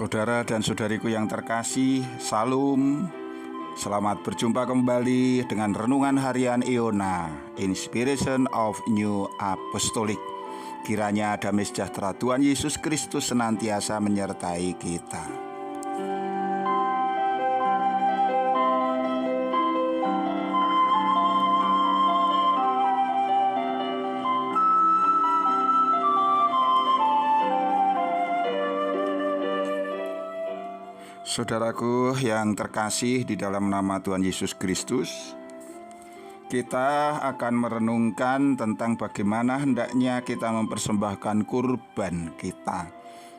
Saudara dan saudariku yang terkasih, Salam. Selamat berjumpa kembali dengan Renungan Harian Iona, Inspiration of New Apostolic. Kiranya damai sejahtera Tuhan Yesus Kristus senantiasa menyertai kita. Saudaraku yang terkasih di dalam nama Tuhan Yesus Kristus, kita akan merenungkan tentang bagaimana hendaknya kita mempersembahkan kurban kita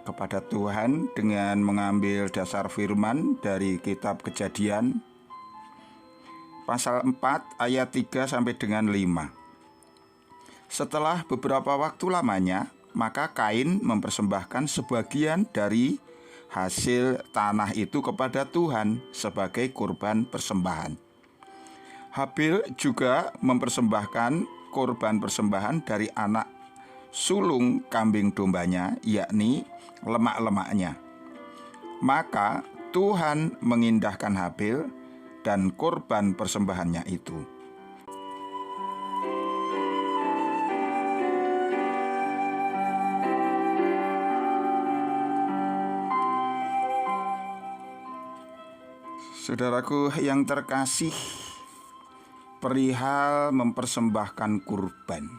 kepada Tuhan dengan mengambil dasar firman dari kitab Kejadian pasal 4 ayat 3 sampai dengan 5. Setelah beberapa waktu lamanya, maka Kain mempersembahkan sebagian dari hasil tanah itu kepada Tuhan sebagai kurban persembahan. Habil juga mempersembahkan kurban persembahan dari anak sulung kambing dombanya, yakni lemak-lemaknya. Maka Tuhan mengindahkan Habil dan kurban persembahannya itu. Saudaraku yang terkasih, perihal mempersembahkan kurban,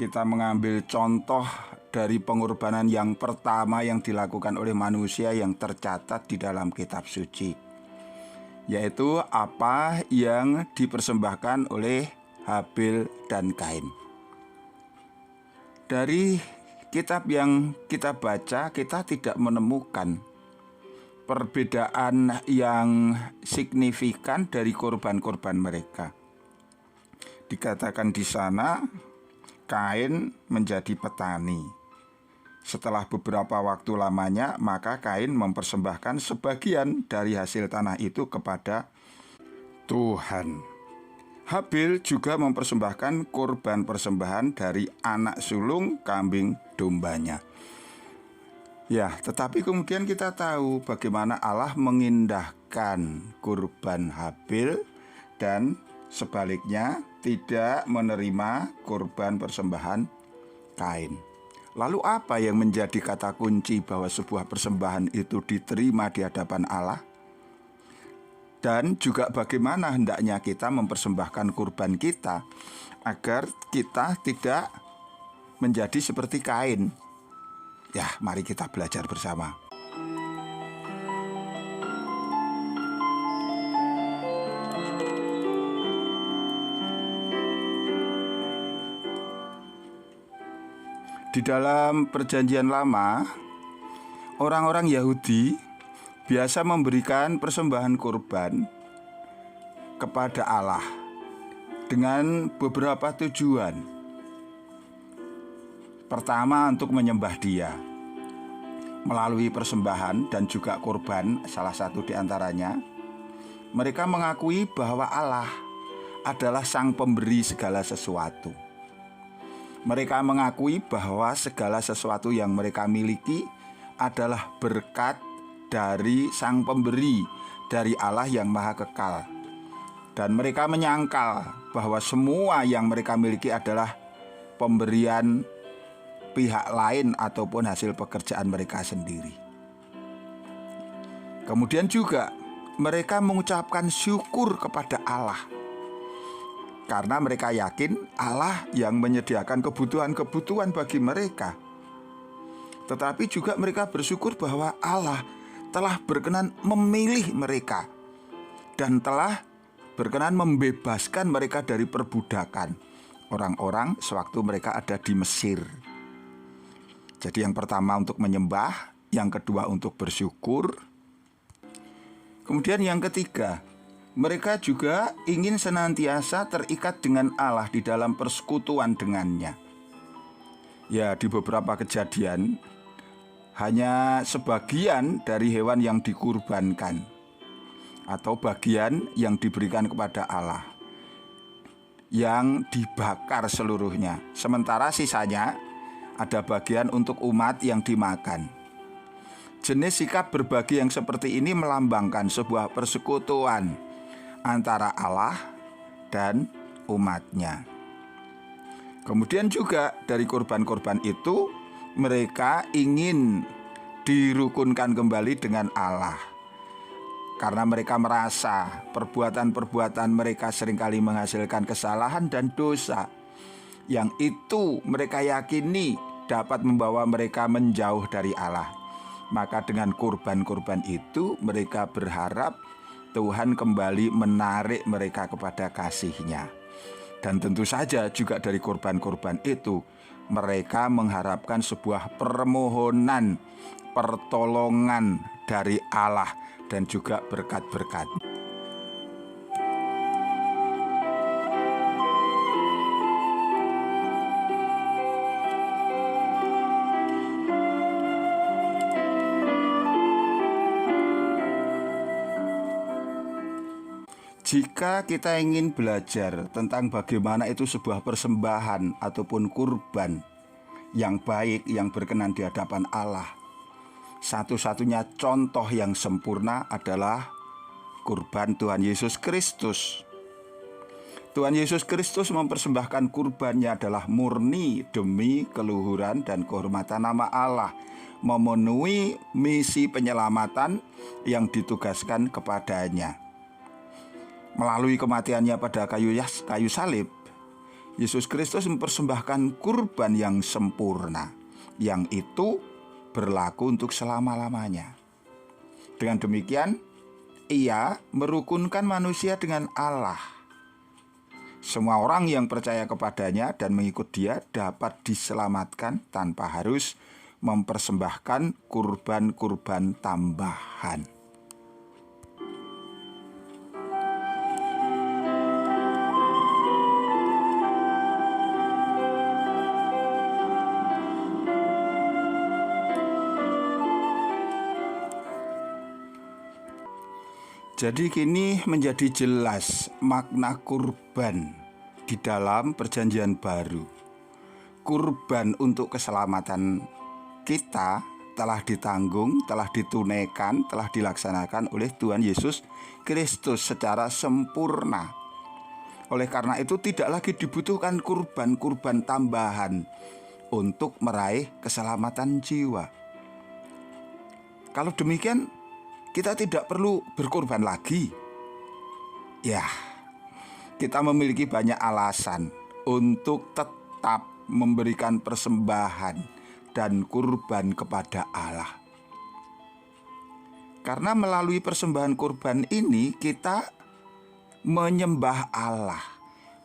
kita mengambil contoh dari pengorbanan yang pertama yang dilakukan oleh manusia yang tercatat di dalam kitab suci, yaitu apa yang dipersembahkan oleh Habil dan Kain. Dari kitab yang kita baca, kita tidak menemukan perbedaan yang signifikan dari korban-korban mereka. Dikatakan di sana, Kain menjadi petani. Setelah beberapa waktu lamanya, maka Kain mempersembahkan sebagian dari hasil tanah itu kepada Tuhan. Habil juga mempersembahkan kurban persembahan dari anak sulung kambing dombanya. Ya, tetapi kemudian kita tahu bagaimana Allah mengindahkan kurban Habil dan sebaliknya tidak menerima kurban persembahan Kain. Lalu apa yang menjadi kata kunci bahwa sebuah persembahan itu diterima di hadapan Allah? Dan juga bagaimana hendaknya kita mempersembahkan kurban kita agar kita tidak menjadi seperti Kain. Ya, mari kita belajar bersama. Di dalam Perjanjian Lama, orang-orang Yahudi biasa memberikan persembahan kurban kepada Allah dengan beberapa tujuan. Pertama, untuk menyembah Dia melalui persembahan dan juga kurban. Salah satu di antaranya, mereka mengakui bahwa Allah adalah Sang Pemberi segala sesuatu. Mereka mengakui bahwa segala sesuatu yang mereka miliki adalah berkat dari Sang Pemberi, dari Allah yang Maha Kekal. Dan mereka menyangkal bahwa semua yang mereka miliki adalah pemberian pihak lain ataupun hasil pekerjaan mereka sendiri. Kemudian juga mereka mengucapkan syukur kepada Allah karena mereka yakin Allah yang menyediakan kebutuhan-kebutuhan bagi mereka. Tetapi juga mereka bersyukur bahwa Allah telah berkenan memilih mereka dan telah berkenan membebaskan mereka dari perbudakan orang-orang sewaktu mereka ada di Mesir. Jadi yang pertama untuk menyembah, yang kedua untuk bersyukur. Kemudian yang ketiga, mereka juga ingin senantiasa terikat dengan Allah di dalam persekutuan dengannya. Ya, di beberapa kejadian hanya sebagian dari hewan yang dikurbankan atau bagian yang diberikan kepada Allah yang dibakar seluruhnya. Sementara sisanya ada bagian untuk umat yang dimakan. Jenis sikap berbagi yang seperti ini melambangkan sebuah persekutuan antara Allah dan umatnya. Kemudian juga dari korban-korban itu mereka ingin dirukunkan kembali dengan Allah. Karena mereka merasa perbuatan-perbuatan mereka seringkali menghasilkan kesalahan dan dosa, yang itu mereka yakini dapat membawa mereka menjauh dari Allah. Maka dengan korban-korban itu mereka berharap Tuhan kembali menarik mereka kepada kasih-Nya. Dan tentu saja juga dari korban-korban itu mereka mengharapkan sebuah permohonan pertolongan dari Allah dan juga berkat-berkat. Jika kita ingin belajar tentang bagaimana itu sebuah persembahan ataupun kurban yang baik, yang berkenan di hadapan Allah, satu-satunya contoh yang sempurna adalah kurban Tuhan Yesus Kristus. Tuhan Yesus Kristus mempersembahkan kurbannya adalah murni demi keluhuran dan kehormatan nama Allah, memenuhi misi penyelamatan yang ditugaskan kepadanya. Melalui kematiannya pada kayu salib, Yesus Kristus mempersembahkan kurban yang sempurna, yang itu berlaku untuk selama-lamanya. Dengan demikian, Ia merukunkan manusia dengan Allah. Semua orang yang percaya kepadanya dan mengikut Dia dapat diselamatkan tanpa harus mempersembahkan kurban-kurban tambahan. Jadi kini menjadi jelas makna kurban di dalam perjanjian baru. Kurban untuk keselamatan kita telah ditanggung, telah ditunaikan, telah dilaksanakan oleh Tuhan Yesus Kristus secara sempurna. Oleh karena itu tidak lagi dibutuhkan kurban-kurban tambahan untuk meraih keselamatan jiwa. Kalau demikian, kita tidak perlu berkorban lagi. Ya, kita memiliki banyak alasan untuk tetap memberikan persembahan dan kurban kepada Allah. Karena melalui persembahan kurban ini kita menyembah Allah.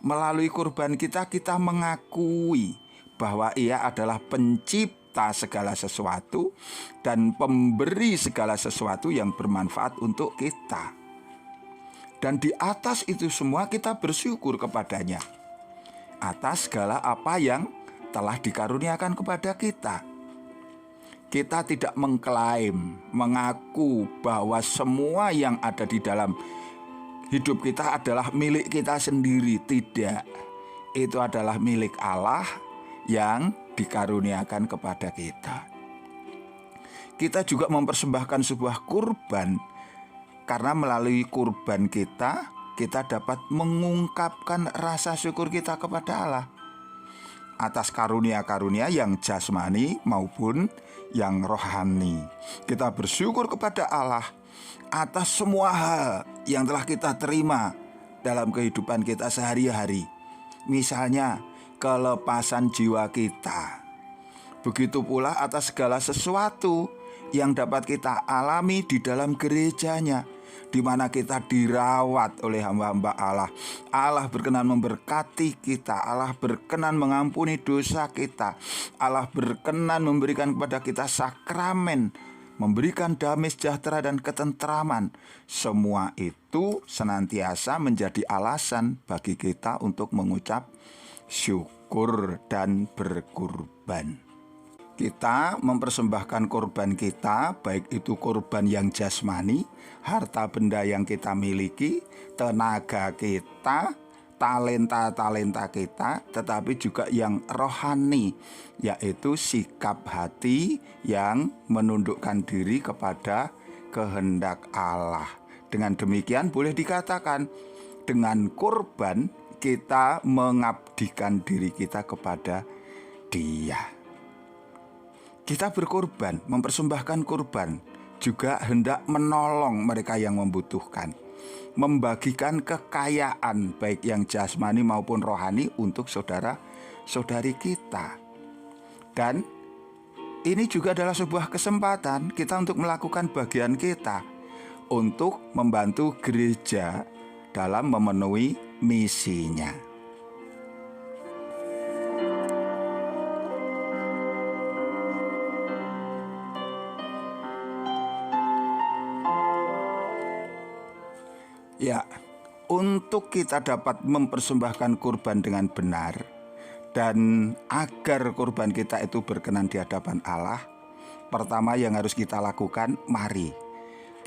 Melalui kurban kita mengakui bahwa Ia adalah pencipta segala sesuatu dan pemberi segala sesuatu yang bermanfaat untuk kita. Dan di atas itu semua kita bersyukur kepadanya atas segala apa yang telah dikaruniakan kepada kita. Kita tidak mengklaim, mengaku bahwa semua yang ada di dalam hidup kita adalah milik kita sendiri. Tidak, itu adalah milik Allah yang dikaruniakan kepada kita. Kita juga mempersembahkan sebuah kurban karena melalui kurban kita dapat mengungkapkan rasa syukur kita kepada Allah atas karunia-karunia yang jasmani maupun yang rohani. Kita bersyukur kepada Allah atas semua hal yang telah kita terima dalam kehidupan kita sehari-hari. Misalnya kelepasan jiwa kita. Begitu pula atas segala sesuatu yang dapat kita alami di dalam gerejanya, di mana kita dirawat oleh hamba-hamba Allah. Allah berkenan memberkati kita, Allah berkenan mengampuni dosa kita, Allah berkenan memberikan kepada kita sakramen, memberikan damai sejahtera dan ketentraman. Semua itu senantiasa menjadi alasan bagi kita untuk mengucap syukur dan berkurban. Kita mempersembahkan korban kita, baik itu korban yang jasmani, harta benda yang kita miliki, tenaga kita, talenta-talenta kita, tetapi juga yang rohani, yaitu sikap hati yang menundukkan diri kepada kehendak Allah. Dengan demikian boleh dikatakan dengan kurban kita mengabdikan diri kita kepada Dia. Kita berkorban, mempersembahkan kurban, juga hendak menolong mereka yang membutuhkan, membagikan kekayaan baik yang jasmani maupun rohani untuk saudara-saudari kita. Dan ini juga adalah sebuah kesempatan kita untuk melakukan bagian kita untuk membantu gereja dalam memenuhi misinya. Ya, untuk kita dapat mempersembahkan kurban dengan benar dan agar kurban kita itu berkenan di hadapan Allah, pertama yang harus kita lakukan, mari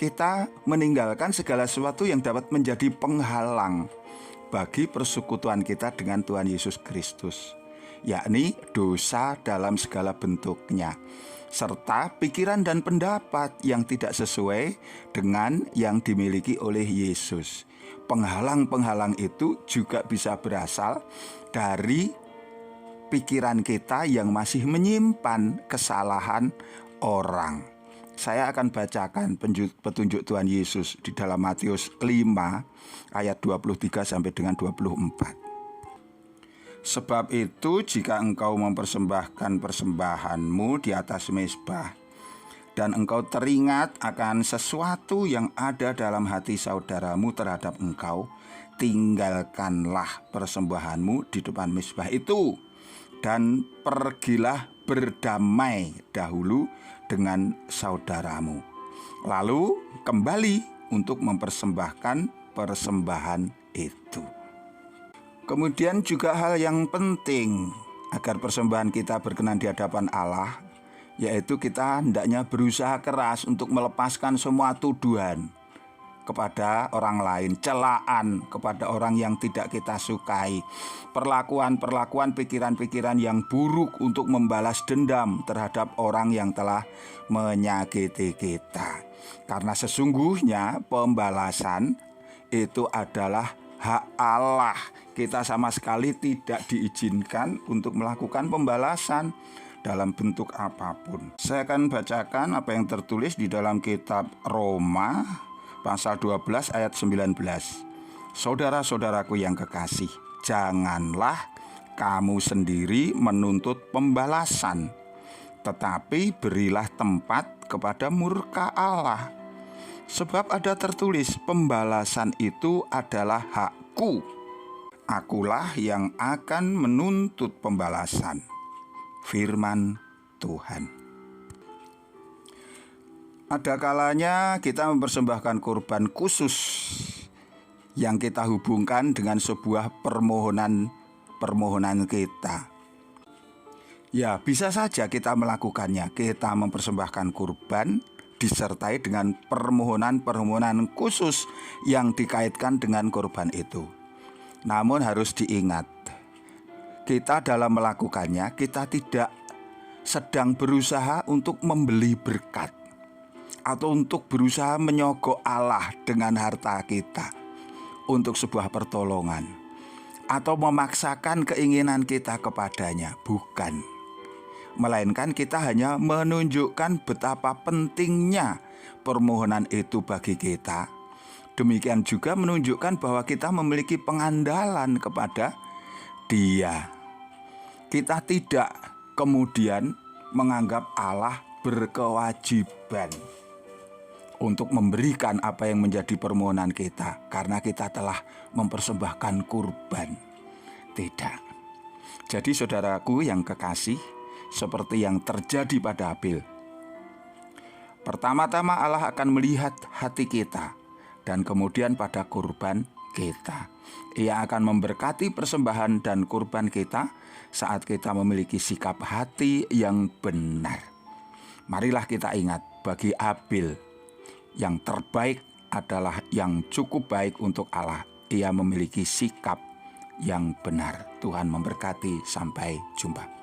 kita meninggalkan segala sesuatu yang dapat menjadi penghalang bagi persekutuan kita dengan Tuhan Yesus Kristus, yakni dosa dalam segala bentuknya, serta pikiran dan pendapat yang tidak sesuai dengan yang dimiliki oleh Yesus. Penghalang-penghalang itu juga bisa berasal dari pikiran kita yang masih menyimpan kesalahan orang. Saya akan bacakan petunjuk Tuhan Yesus di dalam Matius 5 ayat 23 sampai dengan 24. Sebab itu jika engkau mempersembahkan persembahanmu di atas mezbah, dan engkau teringat akan sesuatu yang ada dalam hati saudaramu terhadap engkau, tinggalkanlah persembahanmu di depan mezbah itu, dan pergilah berdamai dahulu dengan saudaramu, lalu kembali untuk mempersembahkan persembahan itu. Kemudian juga hal yang penting agar persembahan kita berkenan di hadapan Allah, yaitu kita hendaknya berusaha keras untuk melepaskan semua tuduhan kepada orang lain, celaan kepada orang yang tidak kita sukai, perlakuan-perlakuan, pikiran-pikiran yang buruk untuk membalas dendam terhadap orang yang telah menyakiti kita. Karena sesungguhnya pembalasan itu adalah hak Allah. Kita sama sekali tidak diizinkan untuk melakukan pembalasan dalam bentuk apapun. Saya akan bacakan apa yang tertulis di dalam kitab Roma pasal 12 ayat 19. Saudara-saudaraku yang kekasih, janganlah kamu sendiri menuntut pembalasan, tetapi berilah tempat kepada murka Allah. Sebab ada tertulis, pembalasan itu adalah hakku. Akulah yang akan menuntut pembalasan. Firman Tuhan. Ada kalanya kita mempersembahkan kurban khusus yang kita hubungkan dengan sebuah permohonan kita. Ya, bisa saja kita melakukannya. Kita mempersembahkan kurban disertai dengan permohonan khusus yang dikaitkan dengan kurban itu. Namun harus diingat, kita dalam melakukannya, kita tidak sedang berusaha untuk membeli berkat atau untuk berusaha menyogok Allah dengan harta kita untuk sebuah pertolongan atau memaksakan keinginan kita kepadanya. Bukan. Melainkan kita hanya menunjukkan betapa pentingnya permohonan itu bagi kita. Demikian juga menunjukkan bahwa kita memiliki pengandalan kepada Dia. Kita tidak kemudian menganggap Allah berkewajiban untuk memberikan apa yang menjadi permohonan kita karena kita telah mempersembahkan kurban. Tidak. Jadi saudaraku yang kekasih, seperti yang terjadi pada Habel, pertama-tama Allah akan melihat hati kita dan kemudian pada kurban kita. Ia akan memberkati persembahan dan kurban kita saat kita memiliki sikap hati yang benar. Marilah kita ingat, bagi Habel, yang terbaik adalah yang cukup baik untuk Allah. Ia memiliki sikap yang benar. Tuhan memberkati, sampai jumpa.